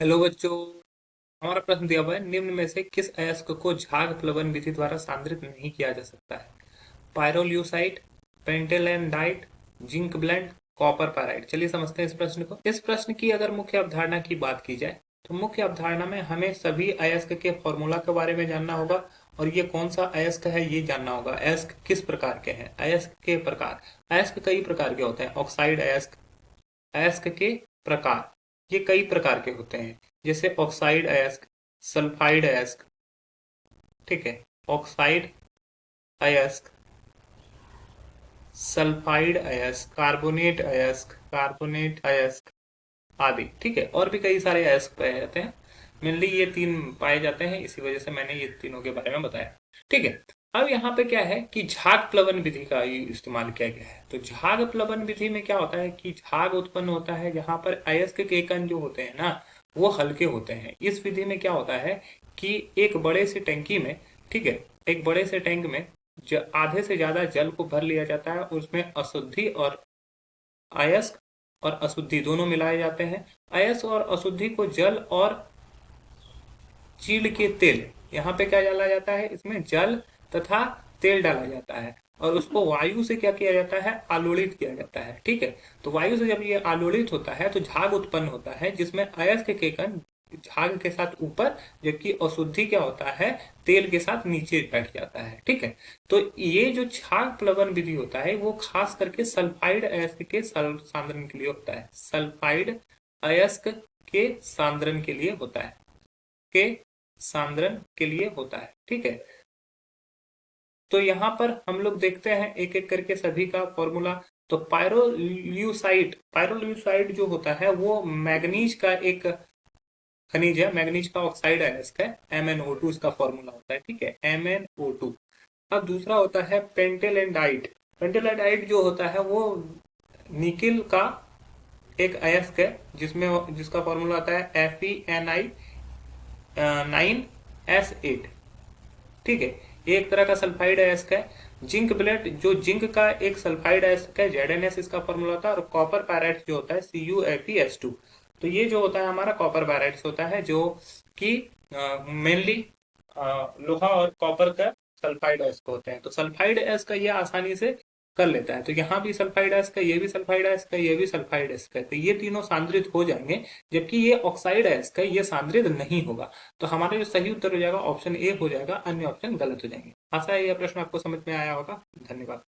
Hello बच्चों। हमारा प्रश्न दिया हुआ है, निम्न में से किस अयस्क को झाग प्लवन विधि द्वारा सांद्रित नहीं किया जा सकता है? पायरोल्यूसाइड, पेंटेलेंडाइट, जिंक ब्लेंड, कॉपर पाराइट। चलिए समझते हैं इस प्रश्न को। इस प्रश्न की अगर मुख्य अवधारणा की बात की जाए तो मुख्य अवधारणा में हमें सभी अयस्क के फॉर्मूला के बारे में जानना होगा और ये कौन सा अयस्क है ये जानना होगा। अयस्क किस प्रकार के हैं, अयस्क के प्रकार। अयस्क कई प्रकार के होते हैं। ऑक्साइड अयस्क, अयस्क के प्रकार ये कई प्रकार के होते हैं, जैसे ऑक्साइड अयस्क, सल्फाइड अयस्क, ठीक है, ऑक्साइड अयस्क, सल्फाइड अयस्क, कार्बोनेट अयस्क आदि, ठीक है। और भी कई सारे अयस्क पाए जाते हैं। मेनली ये तीन पाए जाते हैं, इसी वजह से मैंने ये तीनों के बारे में बताया, ठीक है। अब यहाँ पे क्या है कि झाग प्लवन विधि का ही इस्तेमाल किया गया है। तो झाग प्लवन विधि में क्या होता है कि झाग उत्पन्न होता है जहां पर अयस्क के कण जो होते हैं ना, वो हल्के होते हैं। इस विधि में क्या होता है कि एक बड़े से टंकी में, ठीक है, एक बड़े से टैंक में आधे से ज्यादा जल को भर लिया जाता है, उसमें अशुद्धि और अयस्क और अशुद्धि दोनों मिलाए जाते हैं। अयस्क और अशुद्धि को जल और चीड़ के तेल, यहाँ पे क्या डाला जाता है, इसमें जल तथा तेल डाला जाता है और उसको वायु से क्या किया जाता है, आलोड़ित किया जाता है, ठीक है। तो वायु से जब ये आलोड़ित होता है तो झाग उत्पन्न होता है, जिसमें अयस्क के कण झाग के साथ ऊपर, जबकि अशुद्धि क्या होता है, तेल के साथ नीचे बैठ जाता है, ठीक है। तो ये जो झाग प्लवन विधि होता है वो खास करके सल्फाइड अयस्क के सांद्रण के लिए होता है। सल्फाइड अयस्क के सांद्रण के लिए होता है, के सांद्रण के लिए होता है, ठीक है। तो यहाँ पर हम लोग देखते हैं एक एक करके सभी का फॉर्मूला। तो पायरोल्यूसाइड जो होता है वो मैग्नीज का एक खनिज है, मैग्नीज का ऑक्साइड अयस्क है, MnO2 इसका फॉर्मूला होता है, ठीक है, MnO2। अब दूसरा होता है पेंटेलेंडाइट। पेंटेलेंडाइट जो होता है वो निकिल का एक अयस्क है, जिसका फॉर्मूला होता है FeNi9S8, ठीक है। ये एक तरह का सल्फाइड अयस्क है। जिंक ब्लेट जो जिंक का एक सल्फाइड अयस्क है, ZnS इसका फॉर्मूला होता है। और कॉपर पायराइट जो होता है CuFeS2। तो ये जो होता है हमारा कॉपर पायराइट होता है, जो कि मेनली लोहा और कॉपर का सल्फाइड अयस्क होते हैं। तो सल्फाइड अयस्क ये आसानी से कर लेता है। तो यहाँ भी सल्फाइड अयस्क है, ये भी सल्फाइड अयस्क है, ये भी सल्फाइड अयस्क है। तो ये तीनों सांद्रित हो जाएंगे, जबकि ये ऑक्साइड अयस्क है, ये सांद्रित नहीं होगा। तो हमारा जो सही उत्तर हो जाएगा ऑप्शन ए हो जाएगा, अन्य ऑप्शन गलत हो जाएंगे। आशा है यह प्रश्न आपको समझ में आया होगा। धन्यवाद।